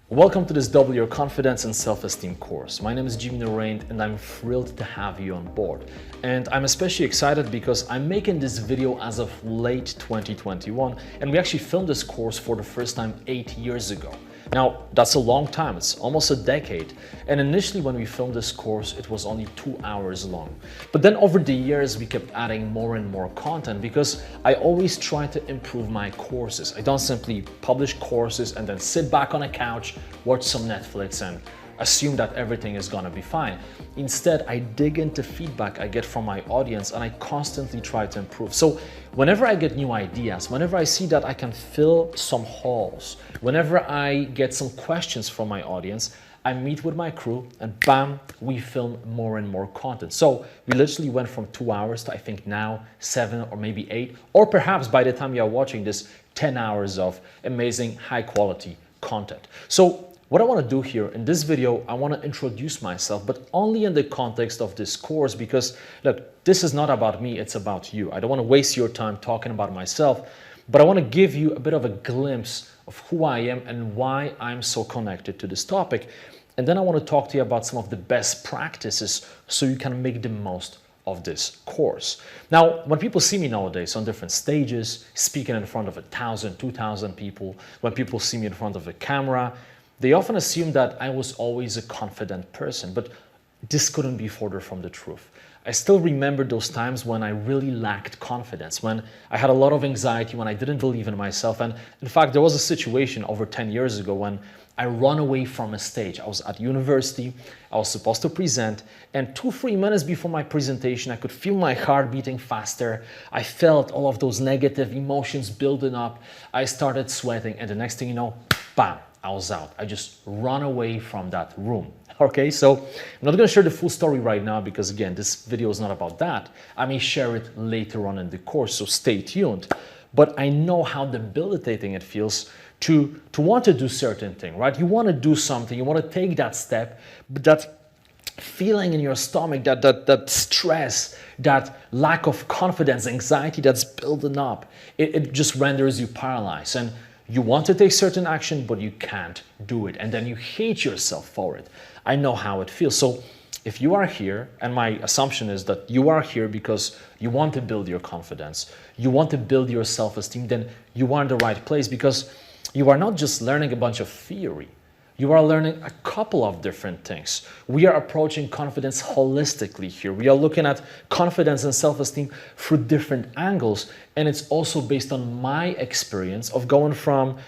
Welcome to this Double Your Confidence and Self-Esteem course. My name is Jimmy and I'm thrilled to have you on board. And I'm especially excited because I'm making this video as of late 2021, and we actually filmed this course for the first time 8 years ago. Now, that's a long time, it's almost a decade. And initially when we filmed this course, it was only 2 hours long. But then over the years, we kept adding more and more content because I always try to improve my courses. I don't simply publish courses and then sit back on a couch, watch some Netflix and assume that everything is gonna be fine. Instead, I dig into feedback I get from my audience and I constantly try to improve. So whenever I get new ideas, whenever I see that I can fill some holes, whenever I get some questions from my audience, I meet with my crew and bam, we film more and more content. So we literally went from 2 hours to I think now 7 or maybe 8, or perhaps by the time you are watching this, 10 hours of amazing high quality content. So what I want to do here in this video, I want to introduce myself, but only in the context of this course because look, this is not about me, it's about you. I don't want to waste your time talking about myself, but I want to give you a bit of a glimpse of who I am and why I'm so connected to this topic. And then I want to talk to you about some of the best practices so you can make the most of this course. Now, when people see me nowadays on different stages, speaking in front of 1,000, 2,000 people, when people see me in front of a camera, they often assume that I was always a confident person, but this couldn't be further from the truth. I still remember those times when I really lacked confidence, when I had a lot of anxiety, when I didn't believe in myself. And in fact, there was a situation over 10 years ago when I ran away from a stage. I was at university, I was supposed to present, and 2-3 minutes before my presentation, I could feel my heart beating faster. I felt all of those negative emotions building up. I started sweating, and the next thing you know, bam, I was out. I just ran away from that room. Okay, so I'm not going to share the full story right now because again, this video is not about that. I may share it later on in the course, so stay tuned. But I know how debilitating it feels to want to do certain thing, right? You want to do something, you want to take that step, but that feeling in your stomach, that stress, that lack of confidence, anxiety that's building up, it just renders you paralyzed. And you want to take certain action, but you can't do it. And then you hate yourself for it. I know how it feels. So if you are here, and my assumption is that you are here because you want to build your confidence, you want to build your self-esteem, then you are in the right place because you are not just learning a bunch of theory. You are learning a couple of different things. We are approaching confidence holistically here. We are looking at confidence and self-esteem through different angles. And it's also based on my experience of going from,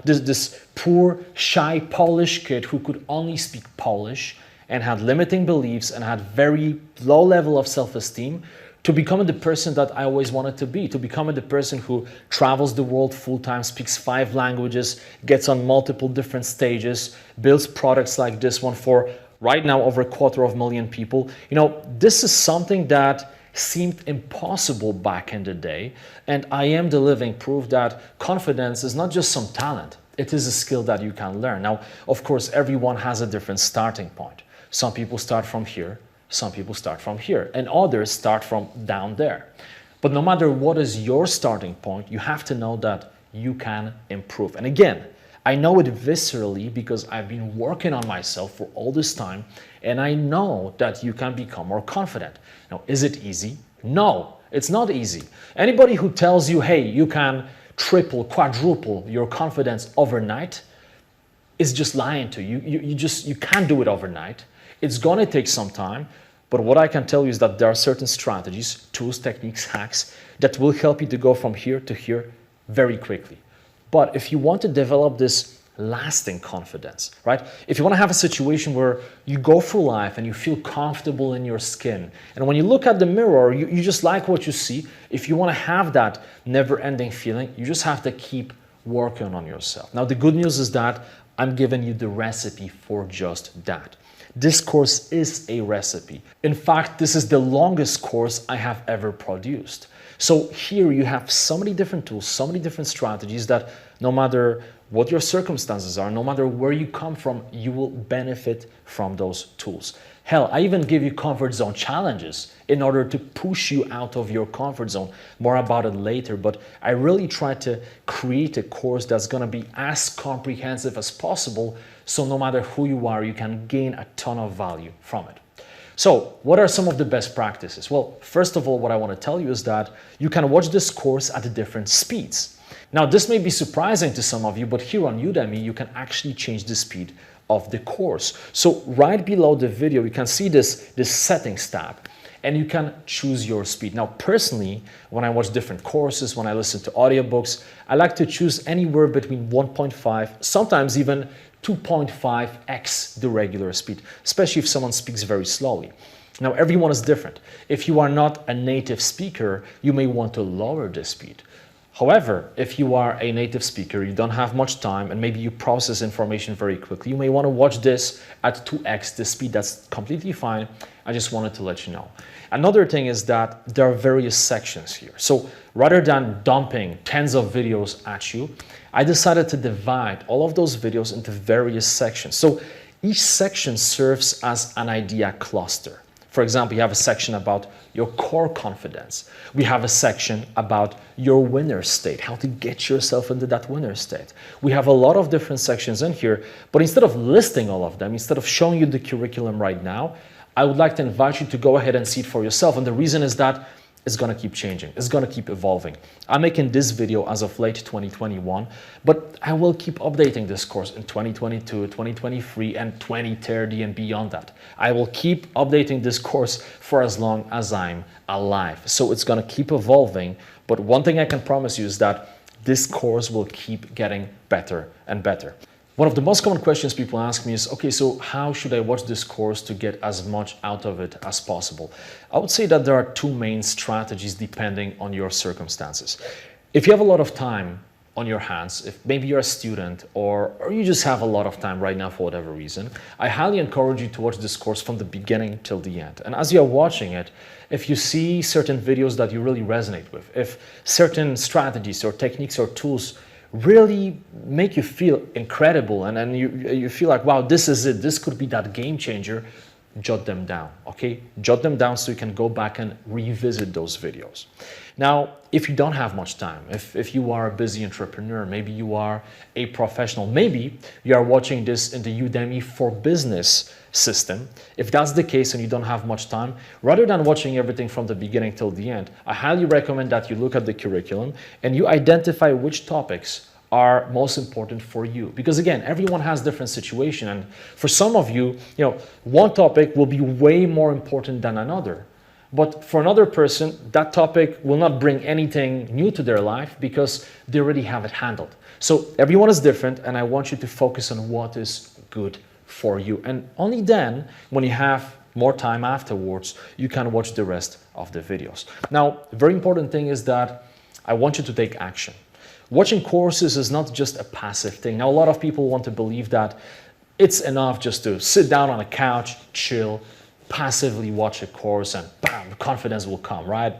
this poor, shy Polish kid who could only speak Polish and had limiting beliefs and had very low level of self-esteem to becoming the person that I always wanted to be, to becoming the person who travels the world full-time, speaks 5 languages, gets on multiple different stages, builds products like this one for right now over 250,000 people. This is something that seemed impossible back in the day, and I am the living proof that confidence is not just some talent, it is a skill that you can learn. Now, of course, everyone has a different starting point. Some people start from here, some people start from here, and others start from down there. But no matter what is your starting point, you have to know that you can improve. And again, I know it viscerally because I've been working on myself for all this time, and I know that you can become more confident. Now, is it easy? No, it's not easy. Anybody who tells you, hey, you can triple, quadruple your confidence overnight is just lying to you. You can't do it overnight. It's going to take some time, but what I can tell you is that there are certain strategies, tools, techniques, hacks that will help you to go from here to here very quickly. But if you want to develop this lasting confidence, right? If you want to have a situation where you go through life and you feel comfortable in your skin, and when you look at the mirror, you just like what you see. If you want to have that never-ending feeling, you just have to keep working on yourself. Now, the good news is that I'm giving you the recipe for just that. This course is a recipe. In fact, this is the longest course I have ever produced. So here you have so many different tools, so many different strategies that no matter what your circumstances are, no matter where you come from, you will benefit from those tools. Hell, I even give you comfort zone challenges in order to push you out of your comfort zone. More about it later, but I really try to create a course that's gonna be as comprehensive as possible, so no matter who you are, you can gain a ton of value from it. So what are some of the best practices? Well, first of all, what I want to tell you is that you can watch this course at different speeds. Now, this may be surprising to some of you, but here on Udemy, you can actually change the speed of the course. So right below the video, you can see this settings tab, and you can choose your speed. Now, personally, when I watch different courses, when I listen to audiobooks, I like to choose anywhere between 1.5, sometimes even 2.5x the regular speed, especially if someone speaks very slowly. Now, everyone is different. If you are not a native speaker, you may want to lower the speed. However, if you are a native speaker, you don't have much time, and maybe you process information very quickly, you may want to watch this at 2x the speed. That's completely fine. I just wanted to let you know. Another thing is that there are various sections here. So rather than dumping tens of videos at you, I decided to divide all of those videos into various sections. So each section serves as an idea cluster. For example, you have a section about your core confidence. We have a section about your winner state, how to get yourself into that winner state. We have a lot of different sections in here, but instead of listing all of them, instead of showing you the curriculum right now, I would like to invite you to go ahead and see it for yourself. And the reason is that it's gonna keep changing. It's gonna keep evolving. I'm making this video as of late 2021, but I will keep updating this course in 2022, 2023, and 2030 and beyond that. I will keep updating this course for as long as I'm alive. So it's gonna keep evolving, but one thing I can promise you is that this course will keep getting better and better. One of the most common questions people ask me is, okay, so how should I watch this course to get as much out of it as possible? I would say that there are two main strategies depending on your circumstances. If you have a lot of time on your hands, if maybe you're a student or you just have a lot of time right now for whatever reason, I highly encourage you to watch this course from the beginning till the end. And as you're watching it, if you see certain videos that you really resonate with, if certain strategies or techniques or tools really make you feel incredible, and then you feel like, wow, this is it, this could be that game changer, jot them down, okay? Jot them down so you can go back and revisit those videos. Now, if you don't have much time, if you are a busy entrepreneur, maybe you are a professional, maybe you are watching this in the Udemy for Business system. If that's the case and you don't have much time, rather than watching everything from the beginning till the end, I highly recommend that you look at the curriculum and you identify which topics are most important for you. Because again, everyone has different situation, and for some of you, one topic will be way more important than another. But for another person, that topic will not bring anything new to their life because they already have it handled. So everyone is different, and I want you to focus on what is good for you. And only then, when you have more time afterwards, you can watch the rest of the videos. Now, a very important thing is that I want you to take action. Watching courses is not just a passive thing. Now, a lot of people want to believe that it's enough just to sit down on a couch, chill, passively watch a course, and bam, confidence will come, right?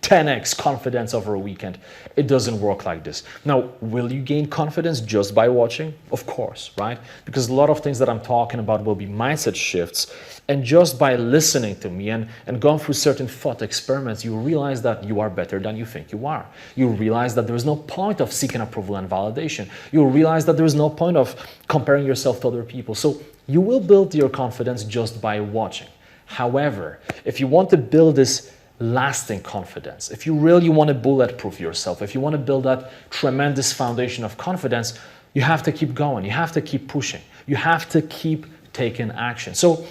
10x confidence over a weekend. It doesn't work like this. Now, will you gain confidence just by watching? Of course, right? Because a lot of things that I'm talking about will be mindset shifts. And just by listening to me and going through certain thought experiments, you realize that you are better than you think you are. You realize that there is no point of seeking approval and validation. You realize that there is no point of comparing yourself to other people. So you will build your confidence just by watching. However, if you want to build this lasting confidence, if you really want to bulletproof yourself, if you want to build that tremendous foundation of confidence, you have to keep going. You have to keep pushing. You have to keep taking action. So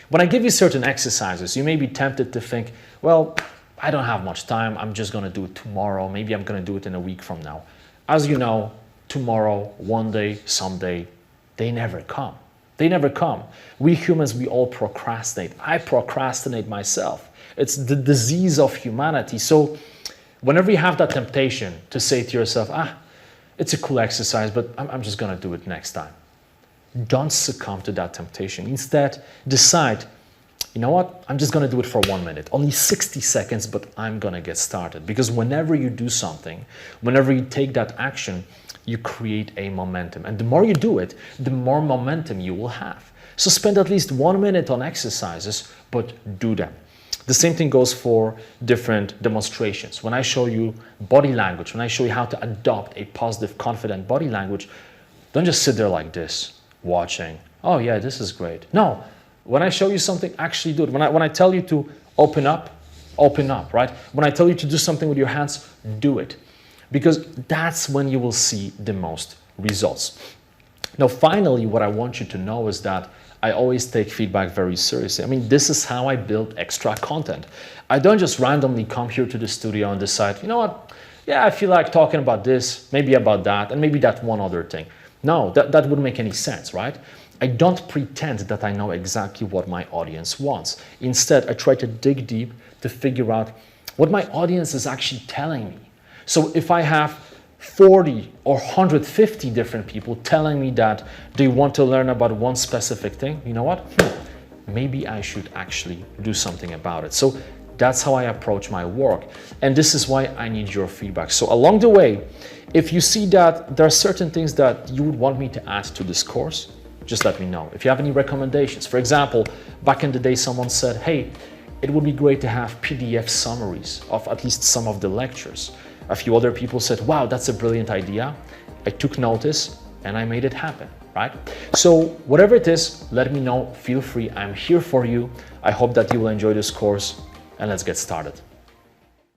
when I give you certain exercises, you may be tempted to think, well, I don't have much time. I'm just going to do it tomorrow. Maybe I'm going to do it in a week from now. As you know, tomorrow, one day, someday, they never come. They never come. We humans, we all procrastinate. I procrastinate myself. It's the disease of humanity. So whenever you have that temptation to say to yourself, it's a cool exercise, but I'm just going to do it next time. Don't succumb to that temptation. Instead, decide, you know what? I'm just going to do it for 1 minute. Only 60 seconds, but I'm going to get started. Because whenever you do something, whenever you take that action, you create a momentum. And the more you do it, the more momentum you will have. So spend at least 1 minute on exercises, but do them. The same thing goes for different demonstrations. When I show you body language, when I show you how to adopt a positive, confident body language, don't just sit there like this, watching. Oh yeah, this is great. No, when I show you something, actually do it. When I tell you to open up, right? When I tell you to do something with your hands, do it. Because that's when you will see the most results. Now, finally, what I want you to know is that I always take feedback very seriously. I mean, this is how I build extra content. I don't just randomly come here to the studio and decide, you know what? Yeah, I feel like talking about this, maybe about that, and maybe that one other thing. No, that wouldn't make any sense, right? I don't pretend that I know exactly what my audience wants. Instead, I try to dig deep to figure out what my audience is actually telling me. So if I have 40 or 150 different people telling me that they want to learn about one specific thing, you know what? Maybe I should actually do something about it. So that's how I approach my work. And this is why I need your feedback. So along the way, if you see that there are certain things that you would want me to add to this course, just let me know. If you have any recommendations, for example, back in the day, someone said, hey, it would be great to have PDF summaries of at least some of the lectures. A few other people said, wow, that's a brilliant idea. I took notice and I made it happen, right? So whatever it is, let me know, feel free. I'm here for you. I hope that you will enjoy this course, and let's get started.